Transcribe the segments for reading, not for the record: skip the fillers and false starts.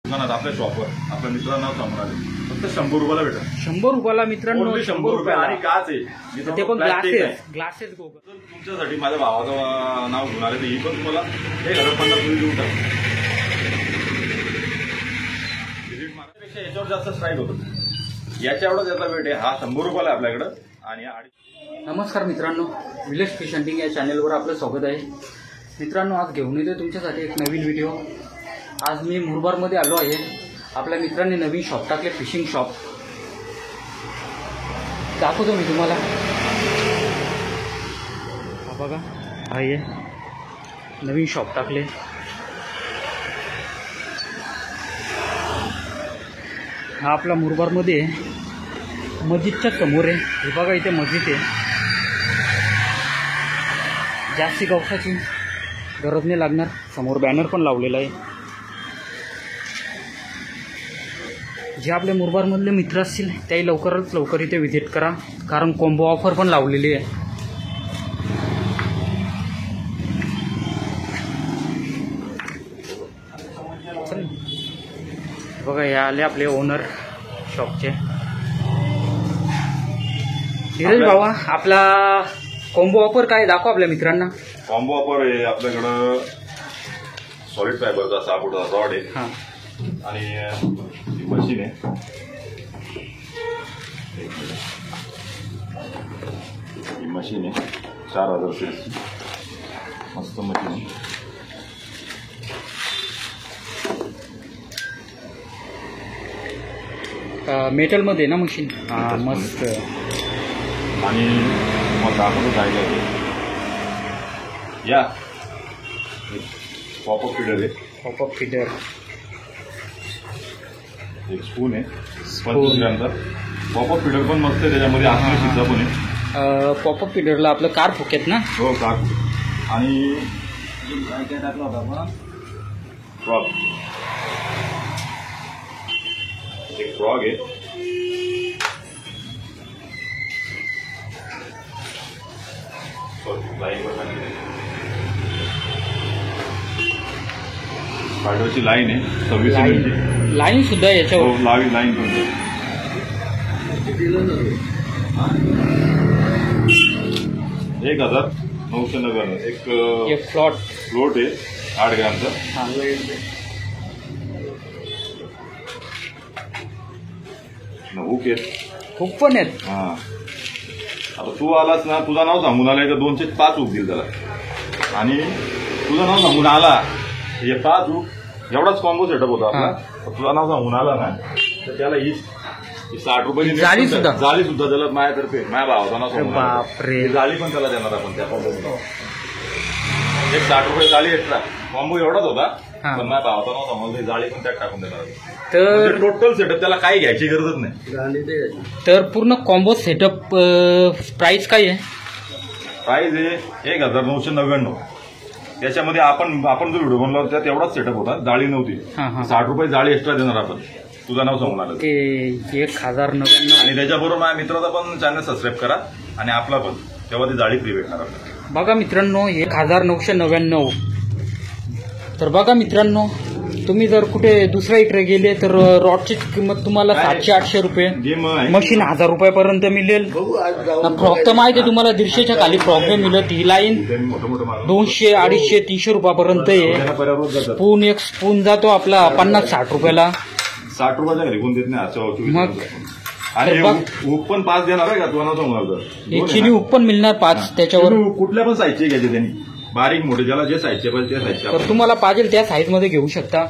दुकानात आपल्या शॉपवर आपल्या मित्रांना सांगणार फक्त 100 रुपयाला भेटेल. 100 रुपयाला मित्रांनो, 100 रुपये आणि काच आहे ते पण ग्लासेस गोगल. तुमच्यासाठी माझ्या भावाचं नाव घेणार आहे, ही पण तुम्हाला 1050 रुपये देऊन टाक. विजिट मारण्यापेक्षा याच्यावर जास्त स्ट्राईक होतो. याच्या एवढा त्याचा वेट आहे. हा 100 रुपयाला आहे आपल्याकडं. आणि नमस्कार मित्रांनो, विलेज फिश हंटिंग या चॅनलवर आपलं स्वागत आहे. मित्रांनो, आज घेऊन येतो तुमच्यासाठी एक नवीन व्हिडिओ. आज मी मुरबाडमध्ये आलो आहे. आपल्या मित्रांनी नवीन शॉप टाकले, फिशिंग शॉप. दाखवतो मी तुम्हाला. हा बघा, हा ये नवीन शॉप टाकले. हा आपला मुरबाडमध्ये मस्जिदच्या समोर आहे. हे बघा, इथे मस्जिद आहे. जास्ती गवसाची गरज नाही लागणार. समोर बॅनर पण लावलेला आहे. जे आपले मुरबाडमधले मित्र असतील त्याही लवकरच लवकर इथे व्हिजिट करा, कारण कॉम्बो ऑफर पण लावलेली आहे. बघा, हे आले आपले ओनर शॉपचे. धीरज भावा, आपला कॉम्बो ऑफर काय दाखव आपल्या मित्रांना. कॉम्बो ऑफर आहे आपल्याकडं. सॉलिड फायबरचा 6 फुटाचा रॉड आहे. हां, आणि मशीन आहे. ही मशीन आहे 4000 रुपये. मस्त मशीन आहे. मेटलमध्ये ना मशीन. हां, मस्त. आणि मग दाखवतो काय काय या पॉपअप फीडर आहे. पॉपअप फीडर, एक स्पून आहे 25 ग्रॅमचा. पॉपअप फीडर पण मस्त आहे. त्याच्यामध्ये आतमध्ये सुद्धा पण आहे. पॉपअप फीडरला आपलं कार फुकेत ना. हो, कार. आणि काय काय टाकला होता आपण. फ्रॉग, एक फ्रॉग आहे. स्पायडरची लाईन आहे 26 mm. लाईन सुद्धा याच्यावर. हो, लाईन पण 1999. एक फ्लोट आहे 8 ग्रॅमचा. हुक आहेत. हुक पण आहेत. हा, आता तू आलास ना, तुझं नाव सांगून आलाय तर 205 हुक देईल त्याला. आणि तुझं नाव सांगून आला हे 5 हुक एवढाच कॉम्बो सेटअप होता आपला. तुझं नाव सांगून आला ना तर त्याला ही 60 रुपये जाळी सुद्धा त्याला माझ्यातर्फे माझ्या भावाचा नाव सांगून. बापरे, जाळी पण त्याला देणार आपण त्या कॉम्बो. एक 60 रुपये जाळी एक्स्ट्रा. कॉम्बो एवढाच होता, पण माझ्या भावाचा नाव सांगून जाळी पण त्यात टाकून देणार. तर टोटल सेटअप त्याला काही घ्यायची गरजच नाही. तर पूर्ण कॉम्बो सेटअप प्राइस काय आहे. प्राइस आहे 1999. त्याच्यामध्ये आपण जो व्हिडिओ बनला होता त्यात एवढाच सेटअप होता. जाळी नव्हती. 60 रुपये जाळी एक्स्ट्रा देणार आपण. तुझं नाव सांगून आलं. 1099. आणि त्याच्याबरोबर माझ्या मित्राचा पण चॅनल सबस्क्राईब करा आणि आपला पण, तेव्हा ती जाळी फ्री भेटणार आपल्याला. बघा मित्रांनो, 1999. तर बघा मित्रांनो, तुम्ही जर कुठे दुसऱ्या इकडे गेले तर रॉडची किंमत तुम्हाला 700-800 रुपये. मशीन 1000 रुपयापर्यंत मिळेल. फ्रॉक तर माहिती आहे तुम्हाला, 150च्या खाली फ्रॉक नाही मिळत. ही लाईन 200, 250, 300 रुपयापर्यंत आहे. एक स्पून जातो आपला 50-60 रुपयाला. 60 रुपयाच्या घरी कोण देत नाही. मग आणि हुक पण 5 देणार आहे का तुला नाव सांगणार. एक चिनी हुक पण मिळणार 5. त्याच्यावर कुठल्या पण साईजचे घ्यायचे त्यांनी, बारीक मोठे, ज्याला जे साईजचे पाहिजे त्या साईजचे. तर तुम्हाला पाहिजे त्या साईज मध्ये घेऊ शकता.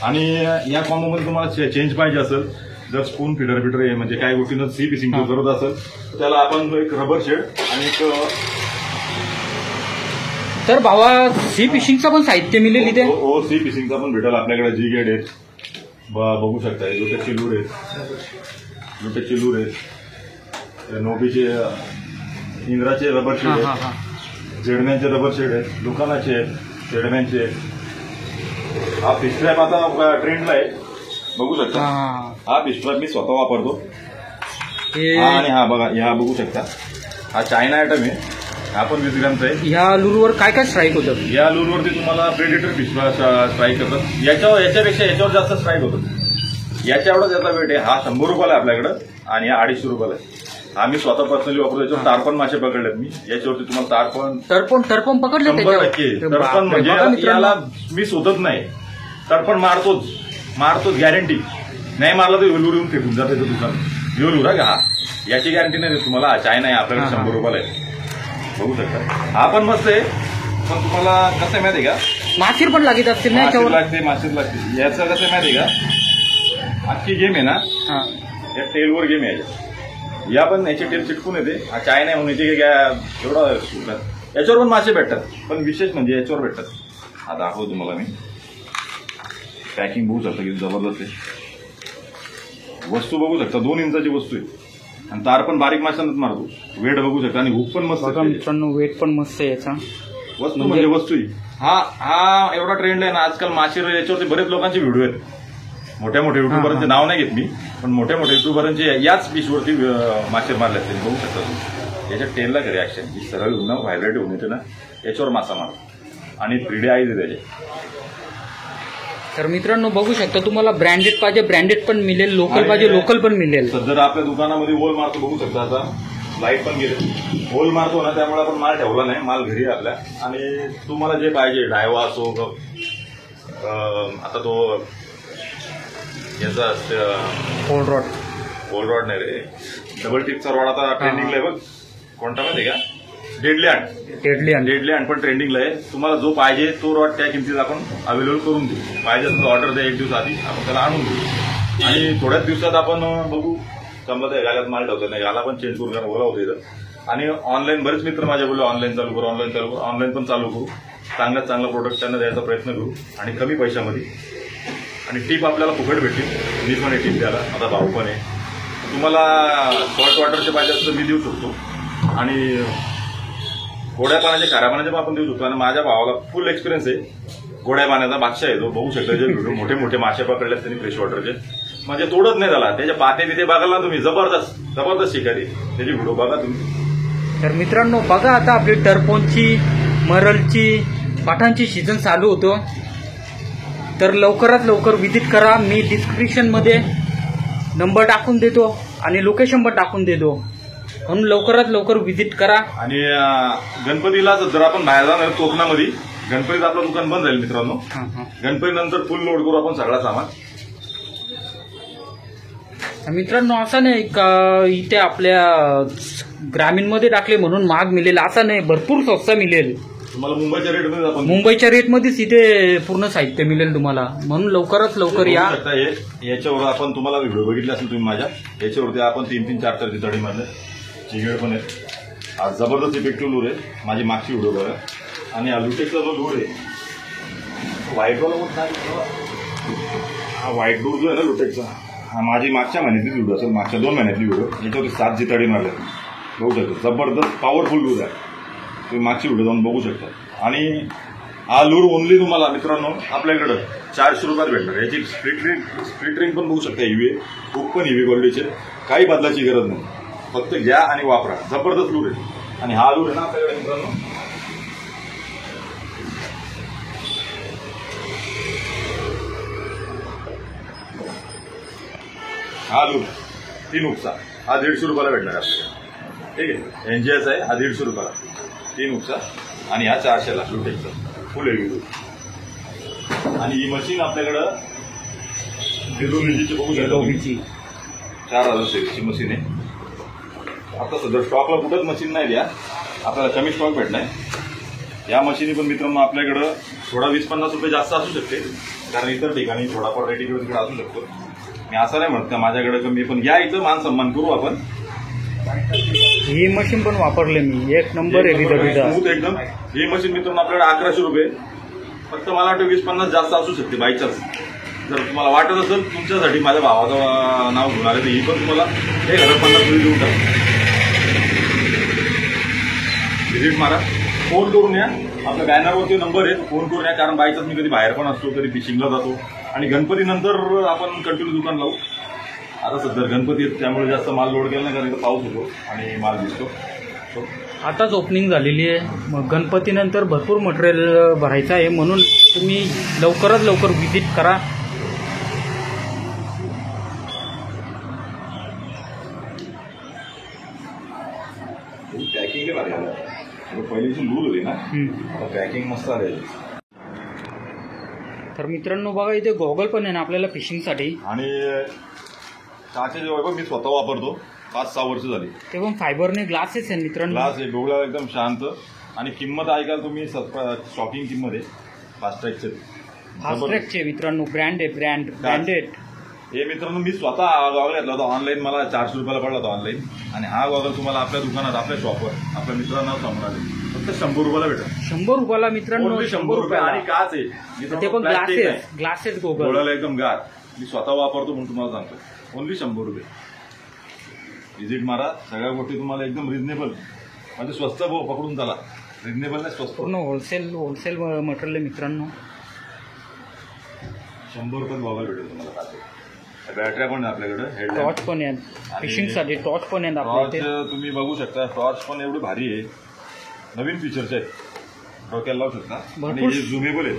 आणि या कॉम्बो मध्ये तुम्हाला चेंज पाहिजे असेल, जर स्पून फिडर आहे म्हणजे काही गोष्टीनं सी फिशिंग करत असेल तर त्याला आपण एक रबर शेड आणि एक. तर भावा, सी फिशिंगचं पण साहित्य मिळेल इथे. हो, सी फिशिंगचा पण भेटेल आपल्याकडे. जी गेड आहेत, बघू शकता. लोटेची लूर आहेत, नोबीचे, इंद्राचे रबर शेड आहेत, जेडमॅनचे रबर शेड आहेत, दुकानाचे आहेत, जेडमॅनचे. हा फिश ट्रॅप आता ट्रेंडला आहे, बघू शकता. हा फिश ट्रॅप मी स्वतः वापरतो. आणि हा बघा, हा बघू शकता. हा चायना आयटम आहे. हा पण 20 ग्रॅमचा आहे. ह्या लूरवर काय काय स्ट्राईक होतं? या लूरवरती तुम्हाला प्रेडेटर फिश स्ट्राईक करतात. याच्यापेक्षा याच्यावर जास्त स्ट्राईक होतं. याच्या एवढाच याचा वेट आहे. हा 100 रुपयाला आहे आपल्याकडं आणि हा 250 रुपयाला आहे. आम्ही स्वतः पर्सनली वापरतो. याच्यावर टारपण मासे पकडलेत मी. याच्यावरती तुम्हाला टरपण पकडले 100% टरपण म्हणजे याला मिस होतच नाही. टरपण मारतोच गॅरंटी. नाही मारला तर वेलूर येऊन फेकून जाते दुकान. वेलूर आहे का हा, याची गॅरंटी नाही देत तुम्हाला. चायना आहे आपल्याकडे 100 रुपयाला आहे. बघू शकता. हा पण मस्त आहे, पण तुम्हाला कसं आहे माहिती आहे का, माशीर पण लागत असतील ना याच्यावर? माशीर लागते. याचं कसं आहे माहिती आहे का, आजची गेम आहे ना, या टेलवर गेम आहे. या पण याची टेल चिटकून येते. हा चाय नाही म्हणून येते एवढं. याच्यावर पण मासे भेटतात, पण विशेष म्हणजे याच्यावर भेटतात. हा दाखवतो तुम्हाला मी. पॅकिंग बघू शकता किती जबरदस्त आहे. वस्तू बघू शकता 2 इंचाची वस्तू आहे आणि तार पण बारीक माशांनाच मारतो. वेट बघू शकता आणि हुक पण मस्त. बघा मित्रांनो, वेट पण मस्त आहे याचा. वस्तू म्हणजे वस्तू. हा एवढा ट्रेंड आहे ना आजकाल मासे. याच्यावरती बरेच लोकांचे व्हिडिओ आहेत. मोठ्या युट्यूबरांचे नाव नाही घेत मी, पण मोठ्या युट्यूबरांचे याच फिशवरती मासे मारले असते. बघू शकता तुम्ही. याच्या टेलला का रिॲक्शन जी सरळ होऊन व्हायब्रेट होऊन येते ना, याच्यावर मासा मारतो आणि 3D आईज आहे त्याचे. तर मित्रांनो बघू शकता, तुम्हाला ब्रँडेड पाहिजे ब्रँडेड पण मिळेल, लोकल पाहिजे लोकल पण मिळेल. जर आपल्या दुकानामध्ये होल मारतो बघू शकता. आता लाईट पण गेले. होल मारतो ना, त्यामुळे आपण माल ठेवला नाही. माल घरी आहे आपल्या. आणि तुम्हाला जे पाहिजे डायवा असो, आता तो याचा होल रॉड नाही रे, डबल टिपचा रॉड आता ट्रेंडिंगला आहे बघ. कोणता माहिती का, डेडली हँड पण ट्रेंडिंगला आहे. तुम्हाला जो पाहिजे तो रॉड त्या किमतीत आपण अवेलेबल करून देऊ. पाहिजे तर ऑर्डर द्या 1 दिवस आधी, आपण त्याला आणून देऊ. आणि थोड्याच दिवसात आपण बघू जमलं तर गाल्यात माल ठेवतो नाही, गाला पण चेंज करून ओला होते इथं. आणि ऑनलाईन बरेच मित्र माझ्या बोलले ऑनलाईन चालू करू, ऑनलाईन पण चालू करू. चांगला प्रोडक्ट त्यांना द्यायचा प्रयत्न करू आणि कमी पैशामध्ये. आणि टीप आपल्याला फुकट भेटतील. मी पण आहे टीप द्यायला, माझा भाऊ पण आहे. तुम्हाला सॉल्ट वॉटरचे पाहिजे असं मी देऊ शकतो आणि गोड्या पाण्याचे खाऱ्या पाण्याचे पण आपण देऊ शकतो. आणि माझ्या भावाला फुल एक्सपिरियन्स आहे गोड्या पाण्याचा. बादशाह आहे तो. बघू शकता जे व्हिडिओ मोठे मोठे पकडले त्यांनी फ्रेश वॉटरचे, म्हणजे तोडत नाही त्याला. त्याच्या पाते बिते बघायला तुम्ही जबरदस्त शिकारी. त्याची व्हिडिओ बघा तुम्ही. तर मित्रांनो बघा, आता आपली टरपोनची, मरलची, पाठांची सीझन चालू होतो. तर लवकरात लवकर व्हिजिट करा. मी डिस्क्रिप्शनमध्ये नंबर टाकून देतो आणि लोकेशन पण टाकून देतो, म्हणून लवकरात लवकर व्हिजिट करा. आणि गणपतीला जर आपण बाहेर जाणार कोकणामध्ये, गणपतीत आपलं दुकान बंद राहील मित्रांनो. गणपती नंतर फुल लोड करू आपण सगळा सामान. मित्रांनो असं नाही का इथे आपल्या ग्रामीणमध्ये टाकले म्हणून महाग मिळेल असं नाही, भरपूर स्वस्त मिळेल तुम्हाला. मुंबईच्या रेटमध्येच इथे पूर्ण साहित्य मिळेल तुम्हाला, म्हणून लवकरात लवकर या. याच्यावर आपण तुम्हाला व्हिडिओ बघितले असेल तुम्ही माझ्या, याच्यावरती आपण 3-3, 4-4 तळी मारले. चिगेड पण आहे. आज जबरदस्त इफेक्टिव्ह लूर आहे. माझी मागची व्हिडिओ बघा. आणि हा लुटेक्सचा जो लूर आहे, व्हाईट वाला हा व्हाईट लूर जो आहे ना लुटेक्सचा, हा माझी मागच्या महिन्यातली व्हिडिओ असेल, मागच्या 2 महिन्यातली व्हिडिओ. याच्यावरती 7 जितडी मारले. बघू शकतो जबरदस्त पॉवरफुल लूर आहे. तुम्ही मागची व्हिडिओ जाऊन बघू शकता. आणि हा लूर ओनली तुम्हाला मित्रांनो आपल्याकडं 400 रुपयात भेटणार. याची स्प्लिट रिंग पण बघू शकता. हिवी खूप पण हिवी क्वालिटीचे, काही बदलाची गरज नाही. फक्त घ्या आणि वापरा. जबरदस्त लूर आहे. आणि हा लूर आहे ना आपल्याकडे मित्रांनो, हा लूर 3 उपसा, हा 150 रुपयाला भेटणार आपल्याला. ठीक आहे. एनजीएस आहे, हा 150 रुपयाला 3 उपसा. आणि हा 400ला लुटेक्सचा फुल हेवी लूर. आणि ही मशीन आपल्याकडं बघू शकता 4000 सेल्सची मशीन आहे. आता सध्या स्टॉकला कुठंच मशीन नाही द्या, आपल्याला कमी स्टॉक भेटणार. या मशीनी पण मित्रांनो आपल्याकडं थोडा 20-50 रुपये जास्त असू शकते, कारण इतर ठिकाणी थोडाफार रेट इकडे तिकडे असू शकतो. मी असं नाही म्हणत का माझ्याकडे कमी, पण या इथं मान सन्मान करू आपण. ही मशीन पण वापरले मी, 1 नंबर आहे. स्मूथ एकदम. ही मशीन मित्रांनो आपल्याकडे 1100 रुपये. फक्त मला वाटतं 20-50 जास्त असू शकते बायचान्स. जर तुम्हाला वाटत असेल तुमच्यासाठी माझ्या भावाचं नाव घेऊन आले तर ही पण तुम्हाला 1050 रुपये देऊन टाक. व्हिजिट मारा, फोन करून या. आपल्या बॅनरवरती नंबर आहे, फोन करून या. कारण बायचान्स मी कधी बाहेर पण असतो, कधी फिशिंगला जातो. आणि गणपती नंतर आपण कंटिन्यू दुकान लावू. आता सध्या गणपती आहेत त्यामुळे जास्त माल लोड केला नाही, कारण पाऊस होतो आणि माल दिसतो. आताच ओपनिंग झालेली आहे. मग गणपतीनंतर भरपूर मटेरियल भरायचं आहे, म्हणून तुम्ही लवकरात लवकर व्हिजिट करा. पॅकिंग पहिलीची लूज होती ना, पॅकिंग मस्त आली. तर मित्रांनो बघा, इथे गॉगल पण आहे ना आपल्याला फिशिंगसाठी. आणि काचेचे जेव्हा मी स्वतः वापरतो, 5-6 वर्ष झाली. ते पण फायबरने ग्लासेस आहे मित्रांनो. ग्लास आहे, डोळा एकदम शांत. आणि किंमत ऐकाल तुम्ही, शॉकिंग किंमत आहे. फास्ट्रॅकचे मित्रांनो, ब्रँड आहे, ब्रँडेड. हे मित्रांनो मी स्वतः हा गॉगल घेतला होता ऑनलाईन, मला 400 रुपयाला पडला होता ऑनलाईन. आणि हा गॉगल तुम्हाला आपल्या दुकानात, आपल्या शॉपवर, आपल्या मित्रांना सांगणार फक्त 100 रुपयाला भेटेल. 100 रुपयाला मित्रांनो, 100 रुपये. आणि काच आहे, ते पण ग्लासेस गॉगल, डोळ्याला एकदम गार. मी स्वतः वापरतो म्हणून तुम्हाला सांगतो. ओनली 100 रुपये. व्हिजिट मारा. सगळ्या गोष्टी तुम्हाला एकदम रिजनेबल, म्हणजे स्वस्त पकडून चला. रिजनेबल नाही, स्वस्त. पूर्ण होलसेल मटेरियल आहे मित्रांनो. 100 रुपयात गॉगल भेटेल तुम्हाला. बॅटऱ्या पण आहे आपल्याकडे, टॉर्च पण आहे, फिशिंगसाठी टॉर्च पण आहे आपल्याकडे. तुम्ही बघू शकता, टॉर्च पण एवढी भारी आहे. नवीन फीचर्स आहेत, डोक्याला लावू शकता. आणि हे झुमेबल आहे,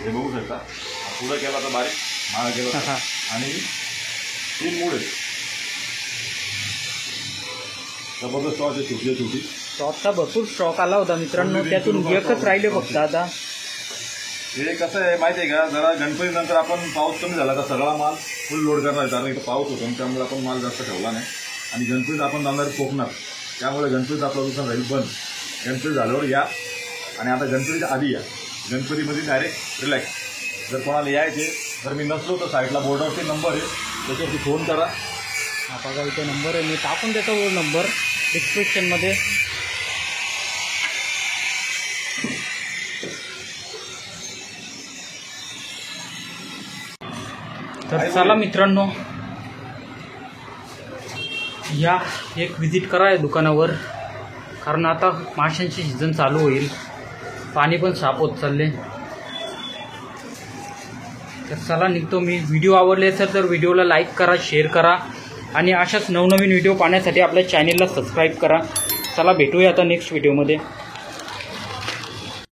हे बघू शकता. पुढं केला तर बारीक, मागा केला. आणि 3 मूड आहेत. जबरदस्त टॉर्च आहे, छोटी. टॉर्चचा भरपूर स्टॉक आला होता मित्रांनो, त्यातून एकच राहिले फक्त आता. हे कसं आहे माहिती आहे का, जरा गणपती नंतर आपण पाऊस कमी झाला का सगळा माल फुल लोड करणार. कारण इथं पाऊस होतो, त्यामुळे आपण माल जास्त ठेवला नाही. आणि गणपतीत आपण जाणार कोकणात, त्यामुळे गणपतीत आपला दुकान राहील बंद. गणपती झाल्यावर या, आणि आता गणपतीच्या आधी या. गणपतीमध्ये डायरेक्ट रिलॅक्स. जर कोणाला यायचे, जर मी नसलो तर साईडला बोर्डावरती नंबर आहे, त्याच्यावरती फोन करा. हा बघा इथे नंबर आहे, मी टाकून देतो नंबर डिस्क्रिप्शनमध्ये. तर चला मित्रांनो, या एक व्हिजिट करा या दुकानावर, कारण आता माशांची सीझन चालू होईल. पाणी पण साफ होत चालले. तर चला निघतो मी. व्हिडिओ आवडले असेल तर व्हिडिओला लाईक करा, शेअर करा, आणि अशाच नवनवीन व्हिडिओ पाहण्यासाठी आपल्या चॅनेलला सबस्क्राईब करा. चला भेटूया आता नेक्स्ट व्हिडिओमध्ये.